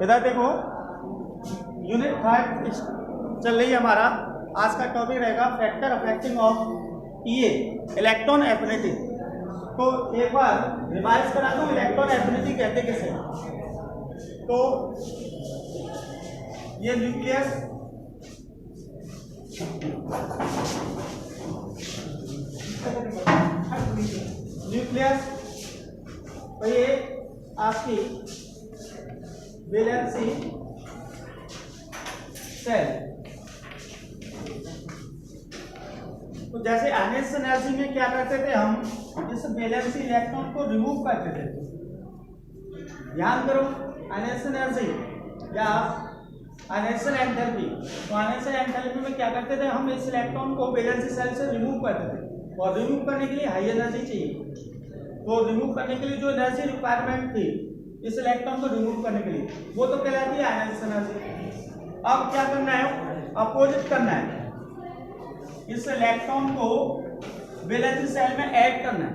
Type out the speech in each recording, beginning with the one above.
इधर देखो यूनिट 3 चल रही है हमारा। आज का टॉपिक रहेगा factor affecting of EA, electron affinity. तो एक बार रिवाइज करा दूं, इलेक्ट्रॉन एफिनिटी कहते किसे? तो ये न्यूक्लियस, तो ये आपकी वैलेंसी सेल। तो जैसे एनएस एनर्जी में क्या करते थे हम, इस वैलेंसी इलेक्ट्रॉन को रिमूव करते थे। ध्यान करो, एनएस एनर्जी या एनएस एंथैल्पी, तो एनएस एंथैल्पी में क्या करते थे हम, इस इलेक्ट्रॉन को वैलेंसी सेल से रिमूव करते थे। और रिमूव करने के लिए हाई एनर्जी चाहिए। तो रिमूव करने के लिए जो एनर्जी रिक्वायरमेंट थी इस इलेक्ट्रॉन को रिमूव करने के लिए, वो तो कहलाती है एनएस एनर्जी। अब क्या करना है, अपोजिट करना है, इस इलेक्ट्रॉन को वैलेंसी सेल में ऐड करना है।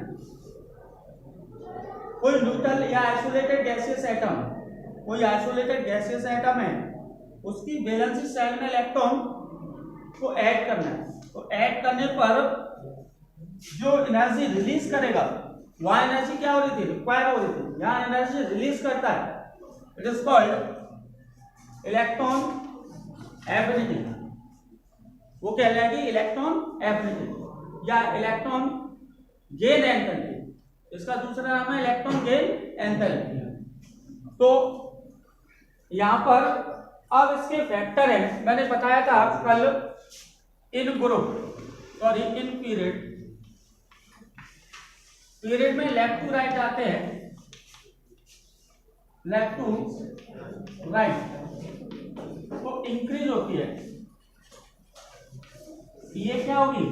कोई न्यूट्रल या आइसोलेटेड गैसियस एटम, कोई आइसोलेटेड गैसियस एटम है, उसकी वैलेंसी सेल में इलेक्ट्रॉन को ऐड करना है। तो ऐड करने पर जो एनर्जी रिलीज करेगा, वहां एनर्जी क्या हो रही थी, रिक्वायर हो रही थी, यहां एनर्जी रिलीज करता है, it is called electron affinity. वो कहलाएगी इलेक्ट्रॉन एफिनिटी या इलेक्ट्रॉन गेन एंथैल्पी। इसका दूसरा नाम है इलेक्ट्रॉन गेन एंथैल्पी। तो यहां पर अब इसके फैक्टर है, मैंने बताया था कल इन ग्रुप और इन पीरियड में लेफ्ट टू राइट आते हैं, लेफ्ट टू राइट तो इंक्रीज होती है। ये क्या होगी,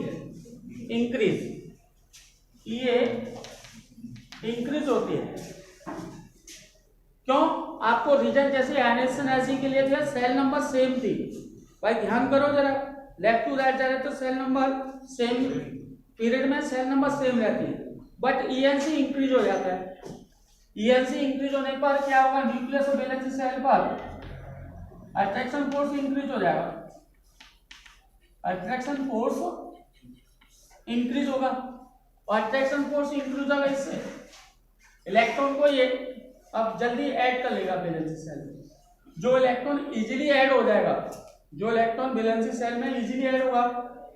इंक्रीज, ये इंक्रीज होती है। क्यों? आपको रीजन जैसे एनएस एनर्जी के लिए थे, सेल नंबर सेम थी। भाई ध्यान करो जरा, लेफ्ट टू राइट जा रहे तो सेल नंबर सेम, पीरियड में सेल नंबर सेम रहती है, बट ईएनसी इंक्रीज हो जाता है। ईएनसी इंक्रीज होने पर क्या होगा, न्यूक्लियस और वैलेंसी सेल पर अट्रैक्शन फोर्स इंक्रीज हो जाएगा, अट्रैक्शन फोर्स इंक्रीज होगा। और अट्रैक्शन फोर्स इंक्रीज होगा, इससे इलेक्ट्रॉन को ये अब जल्दी ऐड कर लेगा वैलेंसी सेल में। जो इलेक्ट्रॉन इजीली ऐड हो जाएगा, जो इलेक्ट्रॉन वैलेंसी सेल में इजीली ऐड होगा,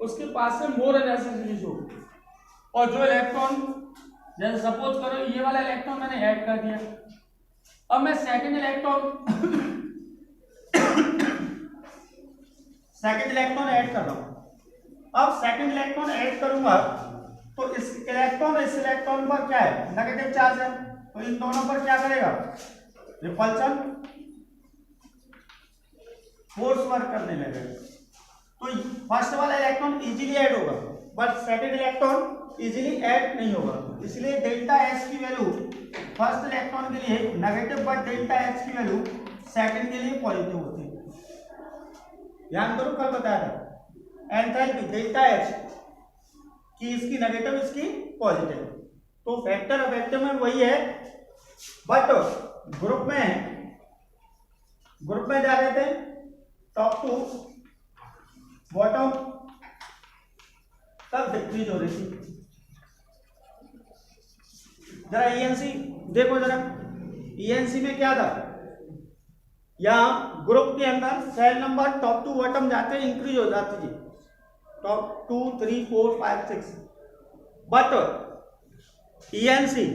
उसके पास से मोर एनर्जी रिलीज होगी। और जो इलेक्ट्रॉन, जैसे सपोज करो ये वाला इलेक्ट्रॉन मैंने ऐड कर दिया, अब मैं सेकंड इलेक्ट्रॉन ऐड कर रहा हूं। अब सेकंड इलेक्ट्रॉन ऐड करूंगा तो इस इलेक्ट्रॉन पर क्या है, नेगेटिव चार्ज है, तो इन दोनों पर क्या करेगा, रिपल्शन फोर्स वर्क करने लगेगा। तो फर्स्ट वाला इलेक्ट्रॉन इजीली ऐड होगा, but second electron easily add नहीं होगा। इसलिए डेल्टा एच की वैल्यू फर्स्ट इलेक्ट्रॉन के लिए नेगेटिव, बट डेल्टा एच की वैल्यू सेकंड के लिए पॉजिटिव होती है। ध्यान करो, कल बताया था एंथैल्पी डेल्टा एच की, इसकी नेगेटिव इसकी पॉजिटिव। तो फैक्टर अफेक्टिव में वही है, बट ग्रुप में जा रहे थे टॉप टू बॉटम, तब डिक्रीज हो रही थी। जरा ईएनसी देखो, जरा ईएनसी में क्या था, यहां ग्रुप के अंदर cell number top to bottom जाते इंक्रीज हो जाती थी, top 2 3 4 5 6, but ENC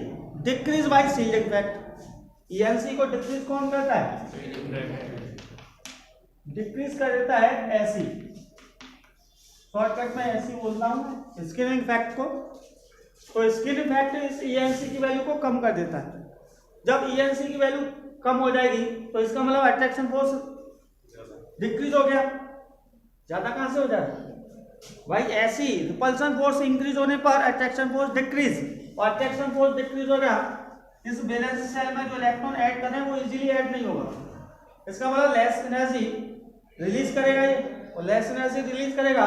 decrease by shielding effect. ENC को डिक्रीज कौन करता है, डिक्रीज कर देता है एसी, शॉर्टकट में एसी बोलता हूं, स्किनिंग इफेक्ट को। तो स्किन इफेक्ट इस ईएनसी की वैल्यू को कम कर देता है। जब ईएनसी की वैल्यू कम हो जाएगी तो इसका मतलब अट्रैक्शन फोर्स डिक्रीज हो गया। ज्यादा कहां से हो जाएगा भाई, ऐसी रिपल्शन फोर्स इंक्रीज होने पर अट्रैक्शन फोर्स डिक्रीज, और अट्रैक्शन फोर्स डिक्रीज हो गया, इस वैलेंसी सेल में जो इलेक्ट्रॉन ऐड कर रहे हैं वो इजीली ऐड नहीं होगा। इसका मतलब लेस एनर्जी रिलीज करेगा ये, और लेस एनर्जी रिलीज करेगा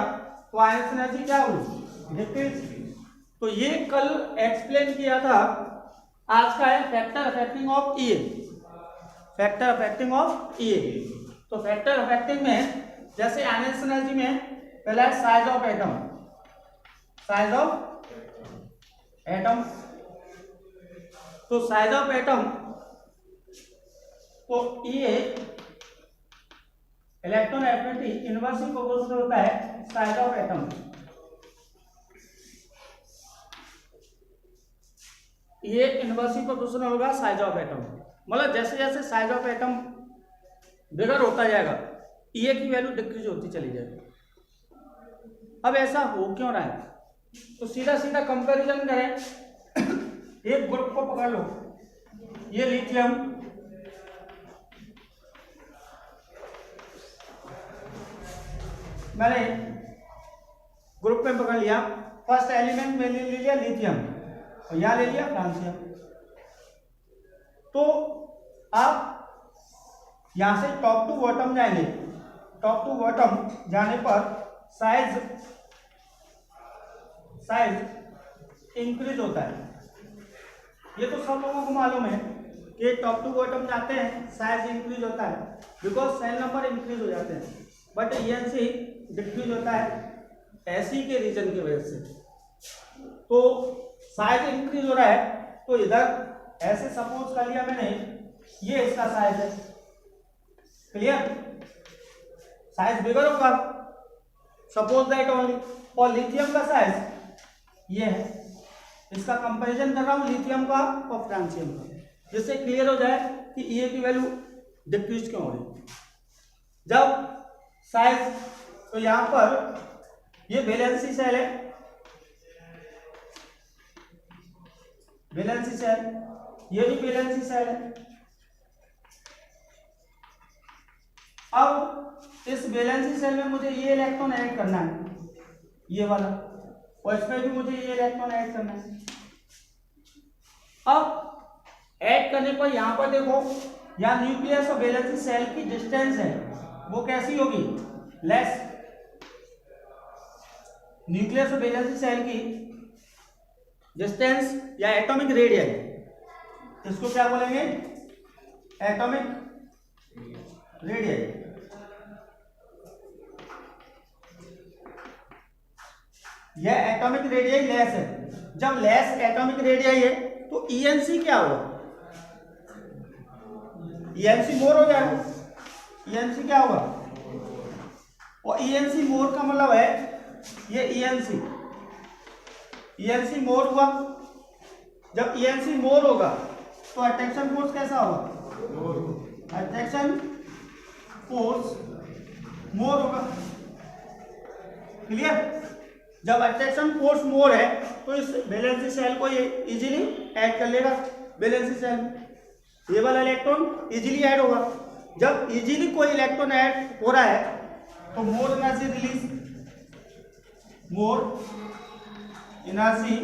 तो आयन एनर्जी क्या होगी, डिक्रीज। तो ये कल एक्सप्लेन किया था, आज का है factor affecting of EA. Factor affecting of E. तो फैक्टर अफेक्टिंग में जैसे एनएस एनर्जी में पहला है size of atom, size of atom. तो साइज ऑफ एटम तो ये इलेक्ट्रॉन एफिनिटी इनवर्सली प्रोपोर्शनल होता है साइज ऑफ एटम। ये इनवर्सली प्रोपोर्शनल होगा साइज ऑफ एटम, मतलब जैसे जैसे साइज ऑफ एटम बिगर होता जाएगा ये की वैल्यू डिक्रीज होती चली जाएगी। अब ऐसा हो क्यों रहा है, तो सीधा सीधा कंपैरिजन करें। एक ग्रुप को पकड़ लो, ये लिथियम, मैंने ग्रुप में पकड़ लिया, फर्स्ट एलिमेंट में ले लिया लिथियम और यहां ले लिया फ्रांसियम। तो आप यहां से टॉप टू बॉटम जाएंगे, टॉप टू बॉटम जाने पर साइज इंक्रीज होता है। ये तो सब लोगों को मालूम है कि टॉप टू बॉटम जाते हैं साइज इंक्रीज होता है, बिकॉज सेल नंबर इंक्रीज हो जाते हैं, बट ENC डिक्रीज होता है ऐसी के रीजन की वजह से। तो साइज इंक्रीज हो रहा है, तो इधर ऐसे सपोज कर लिया मैंने, ये इसका साइज है, क्लियर, साइज बिगर होगा, सपोज दैट ओनली। और लिथियम का साइज ये है, इसका कंपैरिजन कर रहा हूं लिथियम का और फ्रांसियम का, जिससे क्लियर हो जाए कि ये की वैल्यू डिक्रीज क्यों हो रही। जब साइज, तो यहां पर ये वैलेंसी सेल है, वैलेंसी सेल, ये भी वैलेंसी सेल है। अब इस वैलेंसी सेल में मुझे ये इलेक्ट्रॉन ऐड करना है, ये वाला, और इसमें भी मुझे ये इलेक्ट्रॉन ऐड करना है। अब ऐड करने पर यहां पर देखो, यहां न्यूक्लियस और वैलेंसी सेल की डिस्टेंस है वो कैसी होगी, लेस। न्यूक्लियस और वैलेंसी सेल की डिस्टेंस या एटॉमिक रेडियस, इसको क्या बोलेंगे, एटॉमिक रेडियस। यह एटॉमिक रेडियस लेस है। जब लेस एटॉमिक रेडियस है तो ENC क्या होगा, ENC मोर हो जाएगा, ENC क्या होगा, और ENC मोर का मतलब है ये ENC मोर हुआ। जब ENC मोर होगा तो अट्रैक्शन फोर्स कैसा होगा, अट्रैक्शन फोर्स मोर होगा, क्लियर। जब अट्रैक्शन फोर्स मोर है तो इस वैलेंसी सेल को ये इजीली ऐड कर लेगा, वैलेंसी सेल ये वाला इलेक्ट्रॉन इजीली ऐड होगा। जब इजीली कोई इलेक्ट्रॉन ऐड हो रहा है तो more energy release, more energy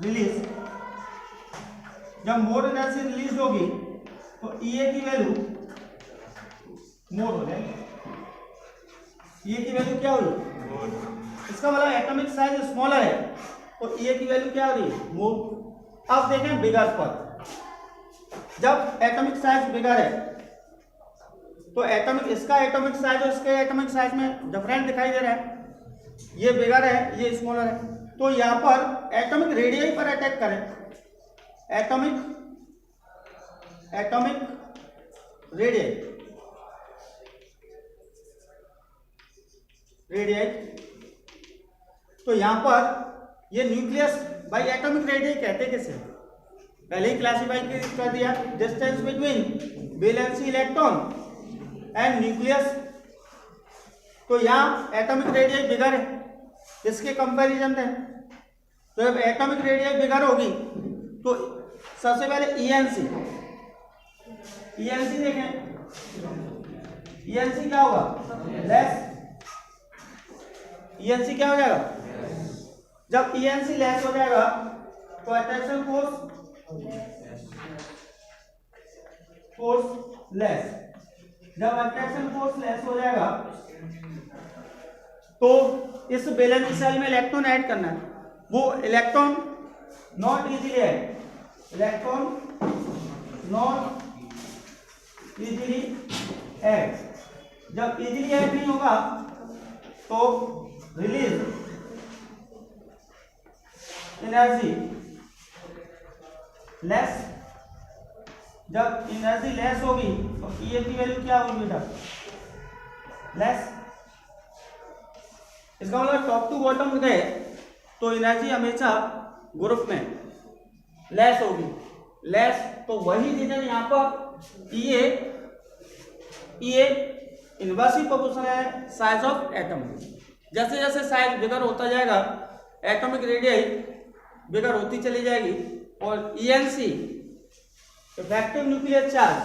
release. जब मोर एनर्जी रिलीज होगी तो EA की वैल्यू मोर हो जाएगी, EA की वैल्यू क्या होगी, इसका मतलब एटॉमिक साइज स्मॉलर है तो EA की वैल्यू क्या हो रही है, मोर। अब देखें बिगर पर, जब एटॉमिक साइज बिगर है तो एटॉमिक, इसका एटॉमिक साइज और इसके एटॉमिक साइज में डिफरेंट दिखाई दे रहा है, ये बिगर है ये स्मॉलर है। तो यहां पर एटॉमिक रेडियस पर अटैक करें, एटॉमिक रेडियस तो यहां पर ये न्यूक्लियस बाय एटॉमिक रेडियस कहते किसे, पहले ही क्लासिफाई कर दिया, distance between valency electron and nucleus. तो यहां एटॉमिक रेडियस बिगर है, इसके कंपैरिजन में। तो जब एटॉमिक रेडियस बिगर होगी तो सबसे पहले ENC देखें, ENC क्या होगा, लेस, ENC क्या हो जाएगा, जब ENC लेस हो जाएगा तो अट्रैक्शन फोर्स लेस। जब अट्रैक्शन फोर्स लेस हो जाएगा तो इस वैलेंसी सेल में इलेक्ट्रॉन ऐड करना है, वो electron not easily add, electron not easily add. जब इजीली ऐड नहीं होगा तो रिलीज एनर्जी लेस। जब एनर्जी लेस होगी तो E की वैल्यू क्या होगी बेटा? लेस। इसका मतलब टॉप टू बॉटम गए तो एनर्जी हमेशा ग्रुप में लेस होगी। लेस तो वही रीजन यहाँ पर ये इनवर्सली प्रोपोर्शनल है साइज ऑफ एटम। जैसे जैसे साइज बिगर होता जाएगा एटॉमिक रेडियस बिगर होती चली जाएगी और ENC effective nuclear charge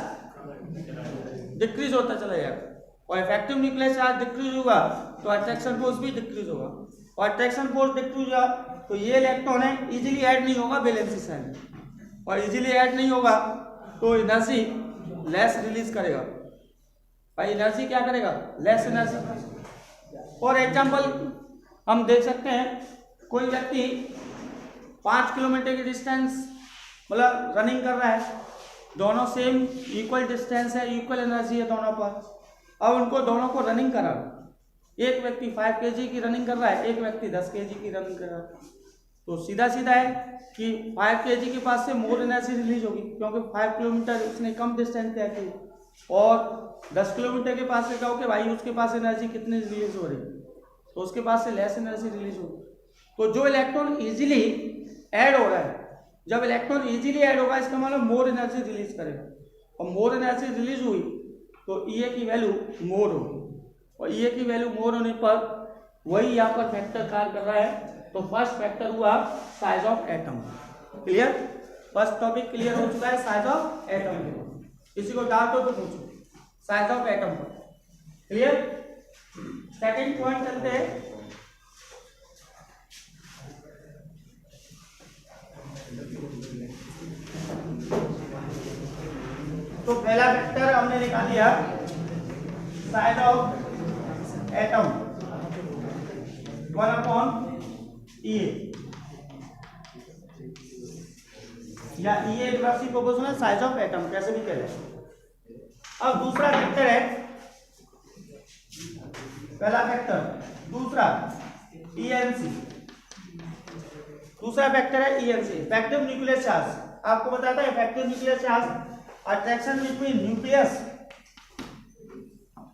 decrease होता चला जाएगा। और इफेक्टिव न्यूक्लियर चार्ज डिक्रीज होगा तो अट्रैक्शन फोर्स भी डिक्रीज होगा और अट्रैक्शन फोर्स डिक्रीज होगा तो ये इलेक्ट्रॉन है इजीली ऐड नहीं होगा वैलेंसी सेल में और इजीली ऐड नहीं होगा तो एनर्जी लेस रिलीज करेगा। भाई एनर्जी क्या करेगा? Less energy. फॉर एग्जांपल हम देख सकते हैं कोई व्यक्ति 5 किलोमीटर की डिस्टेंस मतलब रनिंग कर रहा है, दोनों सेम इक्वल डिस्टेंस है, इक्वल एनर्जी है दोनों पर। अब उनको दोनों को रनिंग करा, एक व्यक्ति 5 kg की रनिंग कर रहा है, एक व्यक्ति 10 kg की रनिंग कर रहा है, तो सीधा सीधा है कि 5 kg के पास से मोर एनर्जी रिलीज होगी क्योंकि 5 किलोमीटर उसने कम डिस्टेंस तय की। और 10 किलोमीटर के पास से कहो कि भाई उसके पास एनर्जी कितनी रिलीज हो रही तो उसके पास से लेस एनर्जी रिलीज होगी। तो जो इलेक्ट्रॉन इजीली ऐड हो रहा है, जब इलेक्ट्रॉन इजीली ऐड होगा इसका मतलब मोर एनर्जी रिलीज करेगा और मोर एनर्जी रिलीज हुई तो E की वैल्यू मोर होगी और E की वैल्यू मोर होने पर वही यहाँ पर फैक्टर कार्य कर रहा है। तो फर्स्ट फैक्टर हुआ size of atom. Clear? First topic clear हो चुका है साइज ऑफ एटम के। किसी को डाउट हो तो पूछो साइज ऑफ एटम पर। क्लियर? सेकंड पॉइंट चलते हैं। तो पहला फैक्टर हमने निकाल लिया साइज ऑफ एटम 1/E या E inversely proportional size of atom कैसे भी कह लें। अब दूसरा फैक्टर है, पहला फैक्टर, दूसरा ENC, दूसरा फैक्टर है ENC इफेक्टिव न्यूक्लियर चार्ज। आपको बताता है effective nuclear charge attraction between nucleus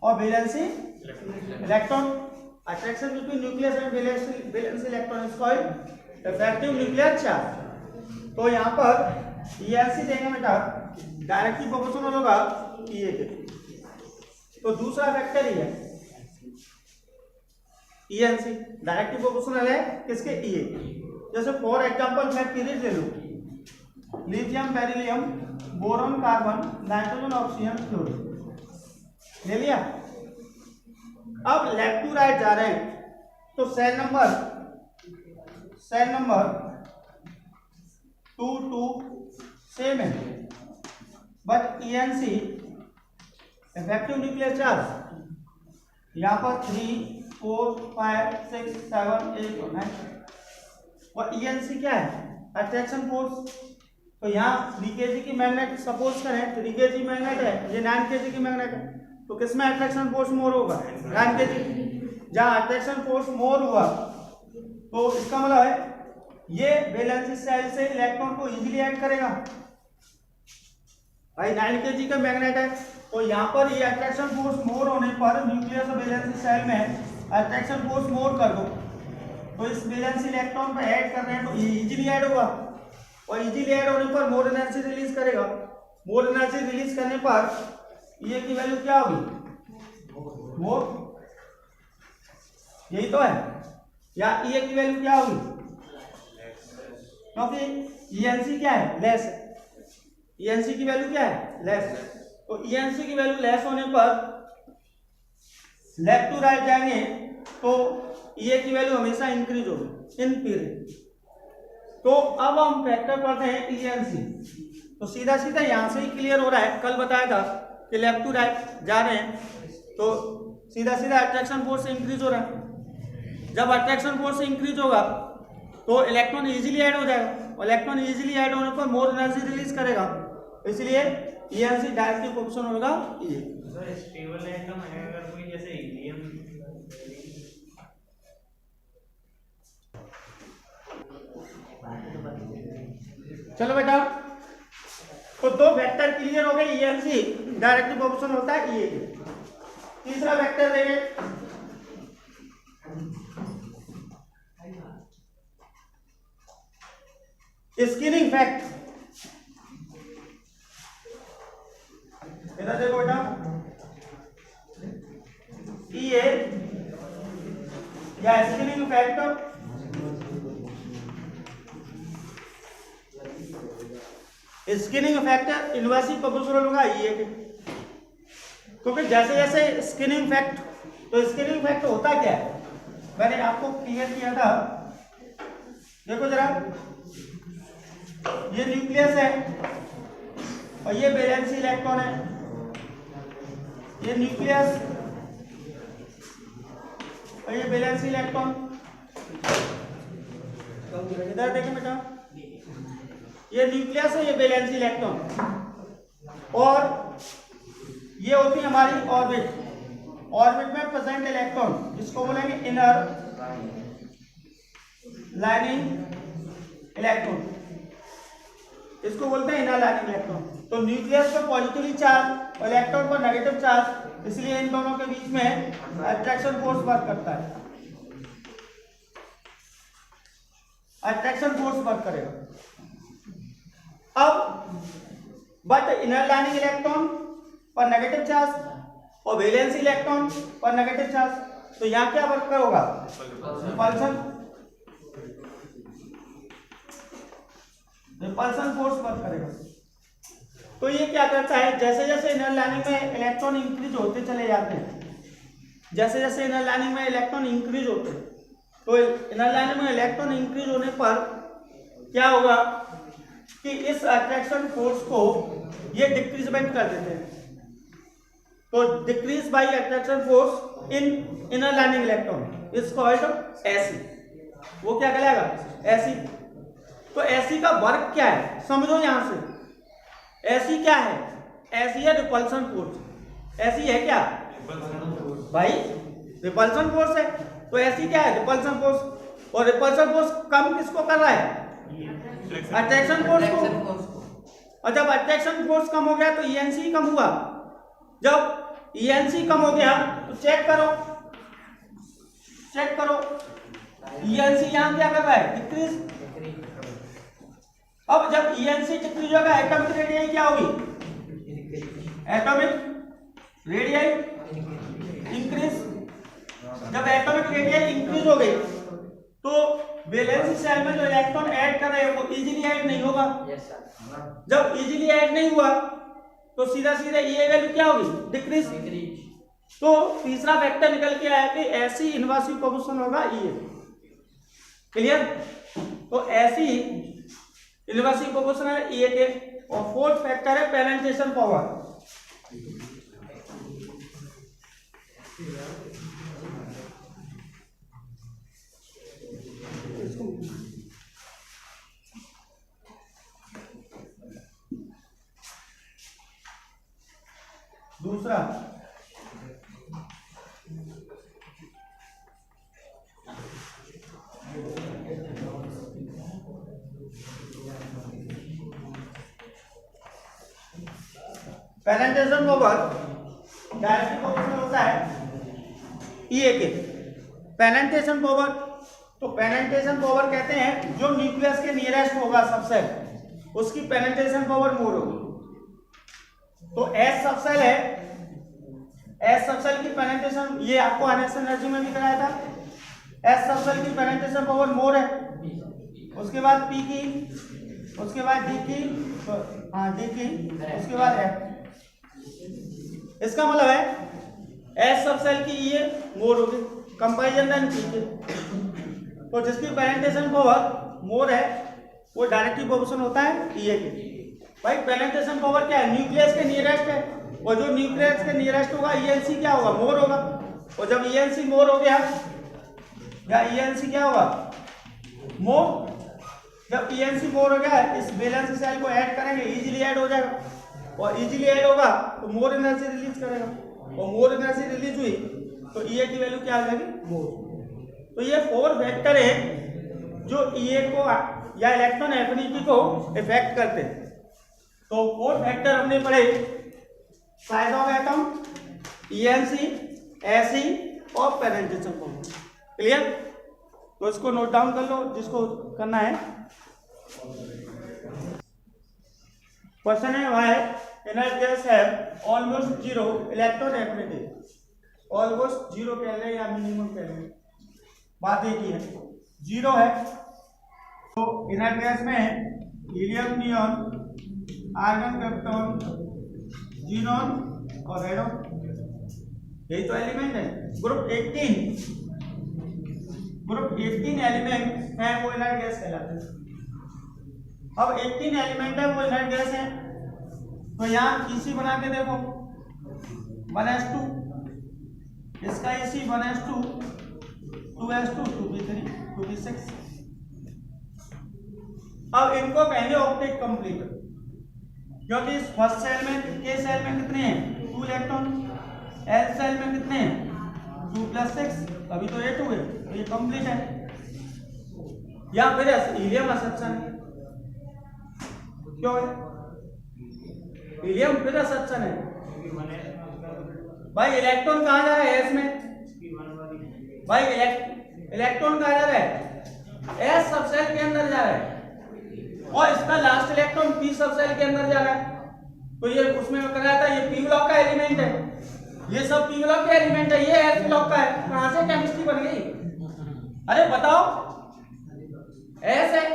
और valency electron. Attraction between nucleus and valency electron is called effective nuclear charge. तो यहाँ पर ENC देंगे बेटा डायरेक्टली प्रोपोर्शनल होगा E के। तो दूसरा फैक्टर ही है ENC डायरेक्टली प्रोपोर्शनल है किसके? E। जैसे फॉर एग्जांपल मैं पीरियड ले लूं, lithium, beryllium, boron, carbon, nitrogen, oxygen, fluorine ले लिया। अब लेफ्ट टू राइट जा रहे हैं तो सेल नंबर 2 2 सेम है but ENC effective nuclear charge यहाँ पर 3 4 5 6 7 8 और 9 और ENC क्या है? Attraction force. तो यहाँ 3 kg की मैग्नेट सपोज करें, 3 kg मैग्नेट है, ये 9 kg की मैग्नेट है, तो किसमें अट्रैक्शन फोर्स मोर होगा? 9 kg। जहाँ अट्रैक्शन फोर्स मोर हुआ तो इसका मतलब है ये वैलेंसी सेल से इलेक्ट्रॉन को इजीली ऐड करेगा। भाई 9 kg का मैग्नेट है तो यहाँ पर ये अट्रैक्शन फोर्स मोर होने पर न्यूक्लियस और वैलेंसी सेल में अट्रैक्शन फोर्स मोर कर दो तो इस वैलेंसी इलेक्ट्रॉन पर ऐड कर रहे हैं तो इजीली ऐड होगा और इजीली ऐड होने पर मोर एनर्जी रिलीज करेगा। मोर एनर्जी रिलीज करने पर E की वैल्यू क्या होगी? मोर। यही तो है। या E की वैल्यू क्या होगी? क्योंकि ENC क्या है? लेस है। ENC की वैल्यू क्या है? लेस। तो ENC की वैल्यू लेस होने पर लेफ्ट टू राइट जाएंगे तो E की वैल्यू हमेशा इंक्रीज होगी इन पीरियड। तो अब हम फैक्टर पढ़ते हैं ENC। तो सीधा सीधा यहां से ही क्लियर हो रहा है, कल बताया था कि लेफ्ट टू राइट जा रहे हैं तो सीधा सीधा अट्रैक्शन फोर्स इंक्रीज हो रहा है। जब अट्रैक्शन फोर्स इंक्रीज होगा तो इलेक्ट्रॉन इजीली ऐड हो जाएगा और इलेक्ट्रॉन इजीली ऐड होने पर मोर एनर्जी रिलीज करेगा इसलिए ENC डायरेक्टली ऑप्शन होगा ये। सर स्टेबल एटम है अगर कोई जैसे हीलियम। चलो बेटा, तो दो वेक्टर क्लियर हो गए, ENC डायरेक्टली ऑप्शन होता है ये। तीसरा वेक्टर देंगे, स्क्रीनिंग फैक्ट। इधर देखो बेटा, ये या screening fact skinning factor inversely proportional होगा ये, क्योंकि जैसे जैसे स्किनिंग फैक्ट, तो स्किनिंग फैक्ट होता क्या है मैंने आपको क्लियर किया था। देखो जरा, ये न्यूक्लियस है और ये वैलेंसी इलेक्ट्रॉन है, ये न्यूक्लियस और ये वैलेंसी इलेक्ट्रॉन। इधर देखें बेटा, ये न्यूक्लियस है, ये वैलेंसी इलेक्ट्रॉन, और ये होती है हमारी ऑर्बिट। ऑर्बिट में प्रेजेंट इलेक्ट्रॉन जिसको बोलेंगे इनर लाइनिंग इलेक्ट्रॉन, इसको बोलते हैं इनर लाइनिंग इलेक्ट्रॉन। तो न्यूक्लियस पर पॉजिटिवली चार्ज और इलेक्ट्रॉन पर नेगेटिव चार्ज, इसलिए इन दोनों के बीच में अट्रैक्शन फोर्स वर्क करता है, अट्रैक्शन फोर्स वर्क करेगा। अब बट इनर लाइनिंग इलेक्ट्रॉन पर नेगेटिव चार्ज और वैलेंसी इलेक्ट्रॉन पर नेगेटिव चार्ज, तो यहां क्या वर्क होगा, रिपल्सन फोर्स वर्क करेगा। तो ये क्या करता है, जैसे जैसे इनर लाइनिंग में इलेक्ट्रॉन इंक्रीज होते चले जाते हैं, जैसे जैसे इनर लाइनिंग में इलेक्ट्रॉन इंक्रीज होते हैं, तो इनर लाइनिंग में इलेक्ट्रॉन इंक्रीज होने पर क्या होगा कि इस अट्रैक्शन फोर्स को ये डिक्रीजमेंट कर देते हैं। तो decrease by attraction force in inner lining electron is called AC. वो क्या कहलाएगा, एसी। तो एसी का वर्क क्या है समझो यहां से। एसी क्या है, एसी है रिपल्सन फोर्स। एसी है क्या भाई, रिपल्सन फोर्स है। तो एसी क्या है, रिपल्सन फोर्स। और रिपल्सन फोर्स कम किसको कर रहा है, अट्रैक्शन फोर्स को। और जब अट्रैक्शन फोर्स कम हो गया तो ENC कम हुआ। जब ENC कम हो गया तो चेक करो ENC यहां क्या कर रहा है, डिक्रीज। अब जब ENC डिक्रीज होगा, एटॉमिक रेडियस क्या होगी, एटॉमिक रेडियस इंक्रीज। जब एटॉमिक रेडियस इंक्रीज हो गई तो वैलेंसी सेल में जो इलेक्ट्रॉन ऐड कर रहे हैं वो इजीली ऐड नहीं होगा। जब इजीली ऐड नहीं हुआ तो सीधा सीधा ये वैल्यू क्या होगी, डिक्रीज। तो तीसरा वेक्टर निकल के आया कि ऐसी इन्वर्सली प्रोपोर्शनल होगा ये। क्लियर। तो ऐसी इन्वर्सली प्रोपोर्शनल ये के। और फोर्थ फैक्टर है पेनिट्रेशन पावर। दूसरा पेनिट्रेशन पावर डायरेक्टली प्रोपोर्शनल होता है ये के। पेनिट्रेशन पावर, तो पेनिट्रेशन पावर कहते हैं जो न्यूक्लियस के नियरेस्ट होगा सबसेल, उसकी पेनिट्रेशन पावर मोर होगी। तो एस सबसेल है, एस सबसेल की पेनिट्रेशन, ये आपको आनेक्स एनर्जी में भी कराया था। एस सबसेल की पेनिट्रेशन पावर मोर है, उसके बाद पी की, उसके बाद डी की, डी की, उसके बाद एफ। इसका मतलब है एस सबसेल की ये मोर होगी, कंपैरिजन देन पी के। तो जिसकी पेनिट्रेशन पावर मोर है वो डायरेक्टली प्रोपोर्शनल होता है ये के। भाई पेनिट्रेशन पावर क्या है, न्यूक्लियस के नियरेस्ट है, और जो न्यूक्लियस के नियरेस्ट होगा ENC क्या होगा, मोर होगा। और जब ENC मोर हो गया या ENC क्या होगा, मोर, जब ENC 4 हो गया इस बैलेंस सेल को ऐड करेंगे, इजीली ऐड हो जाएगा और इजीली ऐड होगा तो मोर एनर्जी रिलीज करेगा और मोर एनर्जी रिलीज हुई तो EA की वैल्यू क्या आ जाएगी, मोर। तो ये 4 वेक्टर है जो EA को या इलेक्ट्रॉन एफिनिटी को इफेक्ट करते हैं। तो 4 वेक्टर हमने पढ़े, size of atom, ENC, SE और पेनिट्रेशन फॉर्मूला। क्लियर? तो इसको नोट डाउन कर लो जिसको करना है। क्वेश्चन है why inert guys have almost zero electron affinity. Almost zero कह लें या मिनिमम कह लें, बात एक ही है, जीरो है। तो इनर्ट गैस में helium, neon, argon, krypton, xenon और रेडॉन, यही तो एलिमेंट है। ग्रुप 18 एलिमेंट है वो इनर्ट गैस कहलाते हैं। अब 18 एलिमेंट है वो इनर्ट गैस है, तो यहाँ EC बना के देखो 1s2, इसका EC 1s2, 2s2, 2p3, 2p6। अब इनको कहेंगे ऑक्टेट कंप्लीट, क्योंकि इस फर्स्ट सेल में के सेल में कितने हैं, 2 इलेक्ट्रॉन, एल सेल में कितने हैं 2 + 6, अभी तो 8 हुए, तो ये कंप्लीट है। या फिर हीलियम असप्शन है, क्यों है हीलियम फिर असप्शन है भाई। इलेक्ट्रॉन कहाँ जा रहा है, एस में भाई, इलेक्ट्रॉन कहाँ जा रहा है, एस सबसेल के अंदर जा रहा है और इसका लास्ट इलेक्ट्रॉन पी सबसेल के अंदर जा रहा है। तो ये उसमें कराया था, ये पी ब्लॉक का एलिमेंट है, ये सब पी ब्लॉक का एलिमेंट है, ये एस ब्लॉक का है। कहां से केमिस्ट्री बन गई, अरे बताओ, एस है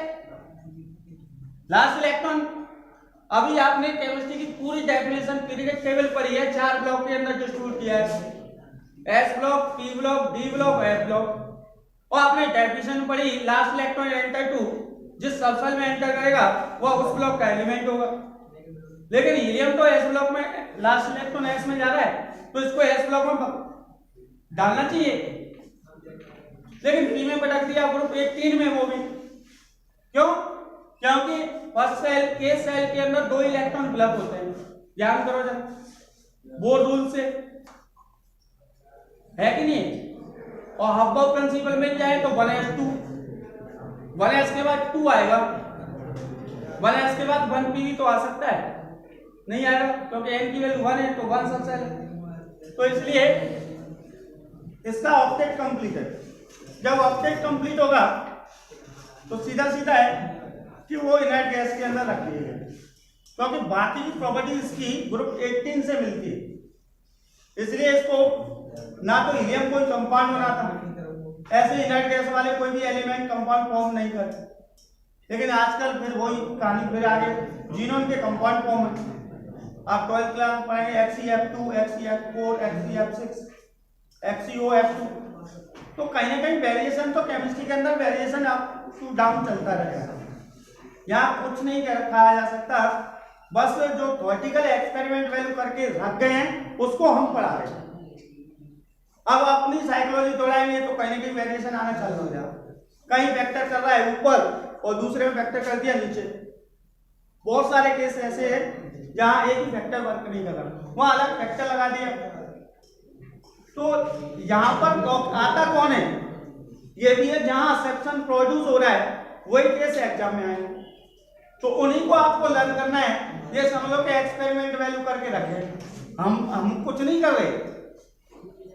लास्ट इलेक्ट्रॉन। अभी आपने केमिस्ट्री की पूरी डेफिनेशन पीरियडिक टेबल पढ़ी है, 4 ब्लॉक के अंदर डिस्ट्रीब्यूट किया है, S block, P block, D block, F block. और आपने डेफिनेशन पढ़ी, लास्ट इलेक्ट्रॉन एंटर टू जिस सबसेल में एंटर करेगा वह उस ब्लॉक का एलिमेंट होगा। लेकिन हीलियम तो एस ब्लॉक में, लास्ट इलेक्ट्रॉन एस में जा रहा है तो इसको एस ब्लॉक में डालना चाहिए, लेकिन पी में पटक दिया ग्रुप 18 में, वो भी क्यों, क्योंकि फर्स्ट सेल के सेल के अंदर 2 इलेक्ट्रॉन फिलअप होते हैं, ध्यान करो जरा, वो रूल से है कि नहीं। और हब्बल प्रिंसिपल मिल जाए तो 1s2, 1s के बाद 2 आएगा, 1s के बाद 1p भी तो आ सकता है, नहीं आएगा क्योंकि n की वैल्यू 1 है तो 1 सबसेल है। तो इसलिए इसका ऑक्टेट कंप्लीट है। जब ऑक्टेट कंप्लीट होगा तो सीधा सीधा है कि वो इनर्ट गैस के अंदर रखी है, क्योंकि बाकी की प्रॉपर्टीज इसकी ग्रुप 18 से मिलती है। इसलिए इसको ना तो हीलियम कोई कंपाउंड बनाता, ऐसे इनर्ट गैस वाले कोई भी एलिमेंट कंपाउंड फॉर्म नहीं करते, लेकिन आजकल फिर वही कहानी फिर आगे जीनोन के कंपाउंड फॉर्म है। आप 12th क्लास पढ़ेंगे HCF2, HCF4, HCF6, HCOF2। तो कहीं ना कहीं वेरिएशन तो केमिस्ट्री के अंदर वेरिएशन अप टू डाउन चलता रहेगा, यहाँ कुछ नहीं खाया जा सकता, बस जो थ्योरेटिकल एक्सपेरिमेंट वैल्यू करके रख गए हैं उसको हम पढ़ा रहे हैं। अब अपनी साइकोलॉजी दौड़ाएंगे तो कहीं ना कहीं वेरिएशन आना चालू हो जाएगा, कहीं वेक्टर कर रहा है ऊपर और दूसरे में वेक्टर कर दिया नीचे। बहुत सारे केस ऐसे हैं जहां एक ही वेक्टर वर्क नहीं कर रहा, वहां अलग वेक्टर लगा दिया। तो यहाँ पर आता कौन है, ये भी है जहां एक्सेप्शन प्रोड्यूस हो रहा है, वही केस एग्जाम में आएंगे, तो उन्हीं को आपको लर्न करना है। ये समझ लो कि एक्सपेरिमेंट वैल्यू करके रखे, हम कुछ नहीं कर रहे,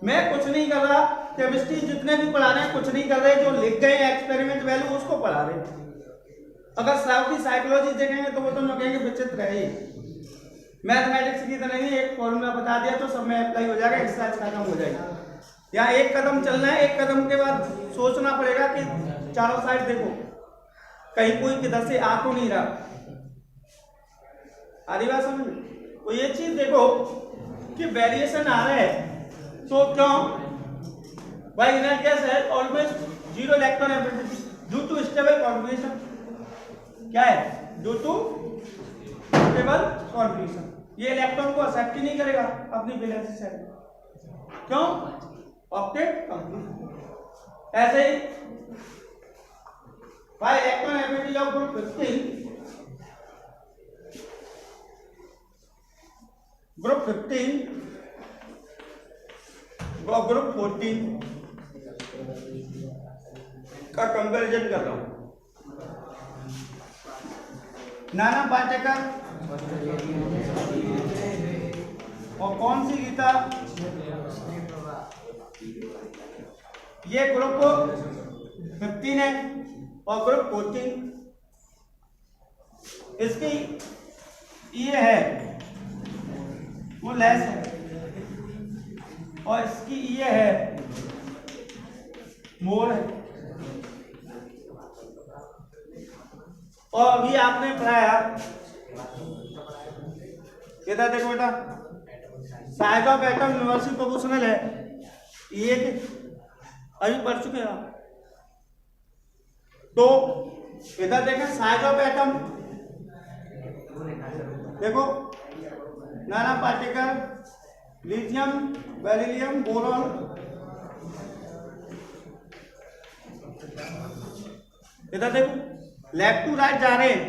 मैं कुछ नहीं कर रहा, केमिस्ट्री जितने भी पढ़ा रहे हैं कुछ नहीं कर रहे, जो लिख गए एक्सपेरिमेंट वैल्यू उसको पढ़ा रहे। अगर साउथी साइकोलॉजी देखेंगे तो वो तो मैं कहेंगे विचित्र है, मैथमेटिक्स की तरह नहीं, एक फॉर्मूला बता दिया तो सब में अप्लाई हो जाएगा, एक्सरसाइज खत्म हो जाएगी। यहाँ एक कदम चलना है, एक कदम के बाद सोचना पड़ेगा कि चारों साइड देखो कहीं कोई किधर से आ तो नहीं रहा, आधी बात समझ। तो ये चीज देखो कि वेरिएशन आ रहा है, तो क्यों भाई इनर्ट गैस है almost zero electron affinity due to stable configuration. क्या है, ड्यू टू स्टेबल कॉन्फिगरेशन, ये इलेक्ट्रॉन को एक्सेप्ट ही नहीं करेगा अपनी वैलेंसी सेल, क्यों, ऑक्टेट कंप्लीट। ऐसे ही By electron affinity of group 15, group 15 और ग्रुप 14 का कंपैरिजन कर रहा हूं। नाना पाटेकर और कौन सी गीता, ये ग्रुप 15 है और ग्रुप 14, इसकी ये है वो लेस है और इसकी ये है मोर है। और अभी आपने पढ़ाया, इधर देखो बेटा, size of atom universal proportional है, ये कि अभी पढ़ चुके हैं आप। तो इधर देखें साइज ऑफ एटम, देखो नाना पार्टिकल, लिथियम, बेरिलियम, बोरॉन, इधर देखो लेफ्ट टू राइट जा रहे हैं,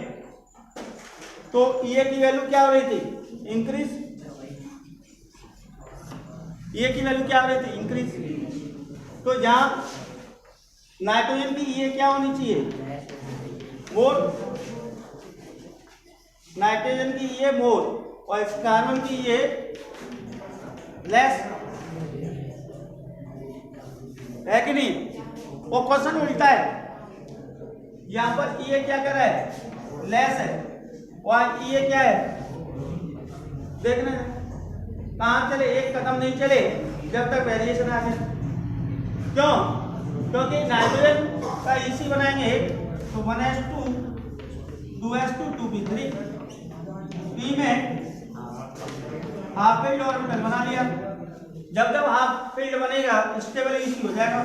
तो ये की वैल्यू क्या हो रही थी, इंक्रीज, ये की वैल्यू क्या हो रही थी, इंक्रीज। तो यहां नाइट्रोजन की ये क्या होनी चाहिए, मोर, नाइट्रोजन की ये मोर और कार्बन की ये लेस है कि नहीं। वो क्वेश्चन उल्टा है, यहां पर ये क्या कर रहा है, लेस है, और ये क्या है, देखना कहां चले, एक कदम नहीं चले जब तक वेरिएशन आ गया। क्यों? क्योंकि नाइट्रोजन का इसी बनाएंगे तो 1s2 2s2 2p3, p में हाफ फील्ड ऑर्बिटल बना लिया। जब जब हाफ फील्ड बनेगा स्टेबल इसी हो जाएगा,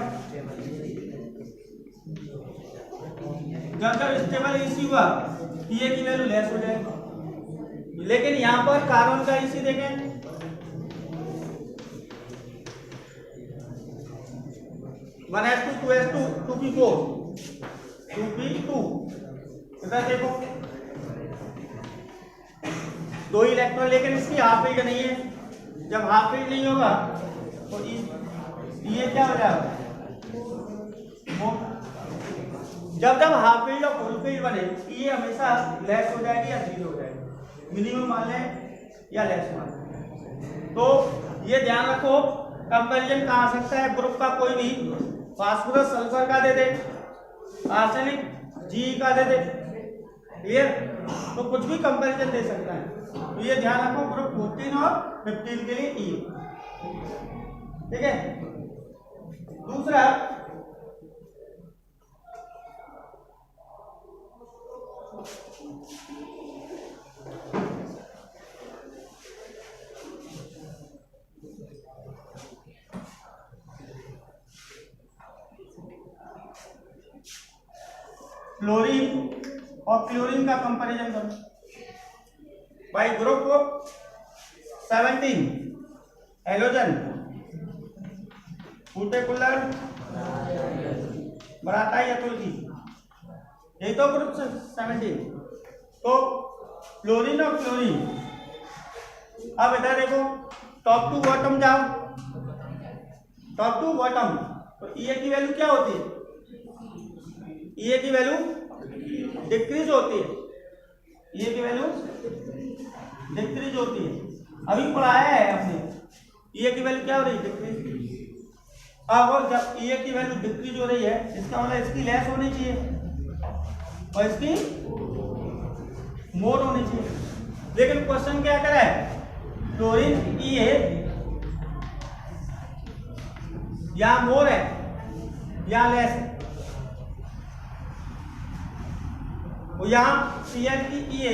जब जब स्टेबल इसी हुआ पीए की वैल्यू लेस हो जाएगी। लेकिन यहां पर कार्बन का इसी देखें, one S to 2s2 2p4 2p2, इधर देखो दो इलेक्ट्रॉन, लेकिन इसकी हाफ फील्ड नहीं है। जब हाफ फील्ड नहीं होगा तो ये क्या हो जाएगा, जब जब हाफ फील्ड और फुल फील्ड बने ये हमेशा लेस हो जाएगी या जीरो हो जाएगी, मिनिमम मान लें या लेस मान लें। तो ये ध्यान रखो, कंपैरिजन कहाँ आ सकता है, ग्रुप का कोई भी, फास्फोरस सल्फर का दे दे, आर्सेनिक जी का दे दे, क्लियर, तो कुछ भी कंपैरिजन दे सकता है। तो ये ध्यान रखो, ग्रुप 14 और 15 के लिए ई, ठीक है। दूसरा फ्लोरीन और क्लोरीन का कंपैरिजन करो। भाई ग्रुप 17 हेलोजन, फूटेकुलर, बराताई अतुल्की, यही तो ग्रुप 17। तो फ्लोरीन और क्लोरीन, अब इधर देखो टॉप टू बॉटम जाओ, टॉप टू बॉटम, तो ये की वैल्यू क्या होती है, ये की वैल्यू डिक्रीज होती है, ये की वैल्यू डिक्रीज होती है। अभी पढ़ाया है हमने, ये की वैल्यू क्या हो रही है, डिक्रीज। अब जब ये की वैल्यू डिक्रीज हो रही है, इसका मतलब इसकी लेस होनी चाहिए और इसकी मोर होनी चाहिए। लेकिन क्वेश्चन क्या करे, क्लोरीन ये या मोर है या लेस है, यहां Cl की ये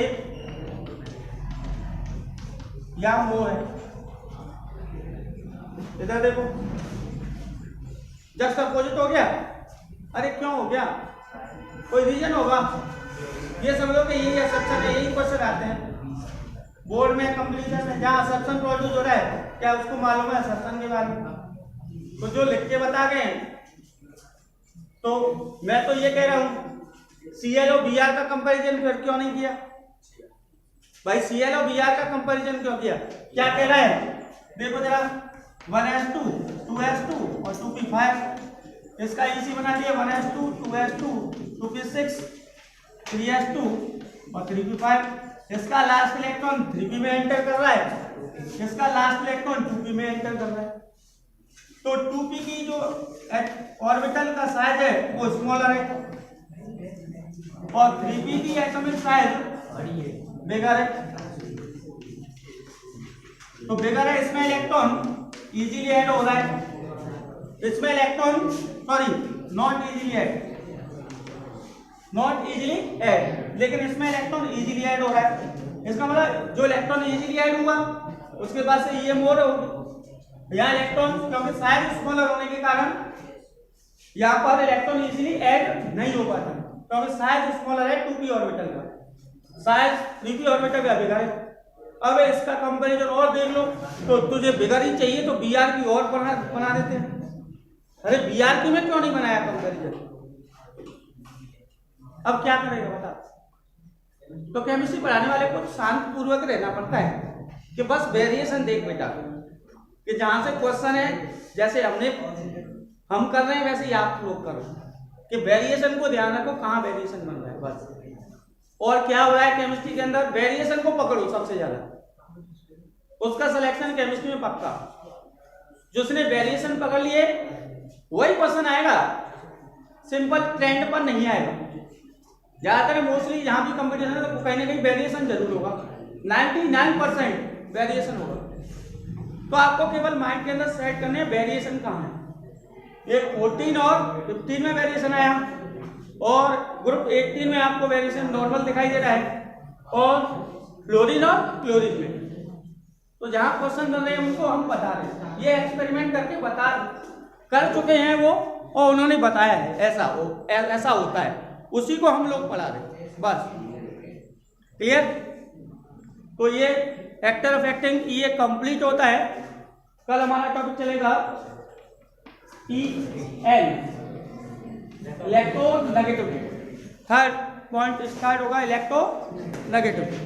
या मोर है। इधर देखो जस्ट अपोजिट हो गया, अरे क्यों हो गया, कोई रीजन होगा। ये समझो कि यही असप्शन है, यही क्वेश्चन आते हैं बोर्ड में, कंप्लीशन में, जहां असप्शन प्रोड्यूस हो रहा है, क्या उसको मालूम है असप्शन के बारे में, तो जो लिख के बता गए। तो मैं तो ये कह रहा हूं Cl और Br का कंपैरिजन फिर क्यों नहीं किया भाई? Cl और Br का कंपैरिजन क्यों किया? क्या कह रहा है देखो जरा, 1s2 2s2 और 2p5, इसका इसी बना दिया 1s2 2s2 2p6 3s2 और 3p5। इसका लास्ट इलेक्ट्रॉन 3p में एंटर कर रहा है, इसका लास्ट इलेक्ट्रॉन 2p में एंटर कर रहा है। तो 2p की जो ऑर्बिटल का साइज है वो स्मॉलर है और 3p की एटॉमिक साइज बिगर है। तो बिगर है, इसमें इलेक्ट्रॉन इजीली ऐड हो रहा है, इसमें इलेक्ट्रॉन नॉट इजीली ऐड, लेकिन इसमें इलेक्ट्रॉन इजीली ऐड हो रहा है। इसका मतलब जो इलेक्ट्रॉन इजीली ऐड हुआ उसके बाद से ये मोर होगी, यहाँ इलेक्ट्रॉन क्योंकि साइज स्मॉलर होने के कारण यहाँ पर इलेक्ट्रॉन इजीली ऐड नहीं हो पाता क्योंकि साइज स्मॉलर है 2p ऑर्बिटल का, साइज 3p ऑर्बिटल का बिगर है। अब इसका कंपैरिजन और देख लो, तो तुझे बिगर ही चाहिए तो Br की और बना देते हैं। अरे Br की में क्यों नहीं बनाया कंपैरिजन? अब क्या करेगा बता? तो केमिस्ट्री पढ़ाने वाले को शांत पूर्वक रहना पड़ता है कि बस वेरिएशन देख बेटा, कि जहां से क्वेश्चन है जैसे हम कर रहे हैं वैसे ही आप लोग करो, कि वेरिएशन को ध्यान रखो, कहाँ वेरिएशन बन रहा है बस। और क्या हो रहा है केमिस्ट्री के अंदर, वेरिएशन को पकड़ो सबसे ज्यादा, उसका सिलेक्शन केमिस्ट्री में पक्का। जिसने वेरिएशन पकड़ लिए वही क्वेश्चन आएगा, सिंपल ट्रेंड पर नहीं आएगा। ज्यादातर मोस्टली जहां भी कंपटीशन है तो कहीं ना कहीं वेरिएशन जरूर होगा, 99% वेरिएशन होगा। तो आपको केवल माइंड के अंदर सेट करने वेरिएशन कहाँ है। ये 14 और 15 में वेरिएशन आया और ग्रुप 18 में आपको वेरिएशन नॉर्मल दिखाई दे रहा है और फ्लोरीन और क्लोरीन में। तो जहां क्वेश्चन बन रहे हैं उनको हम बता रहे हैं, ये एक्सपेरिमेंट करके कर चुके हैं वो, और उन्होंने बताया है ऐसा होता है, उसी को हम लोग पढ़ा रहे हैं बस। क्लियर? तो ये एक्टर ऑफ एक्टिंग ये कंप्लीट होता है। कल हमारा टॉपिक चलेगा EL, electronegativity. Third point start होगा इलेक्ट्रोनेगेटिविटी।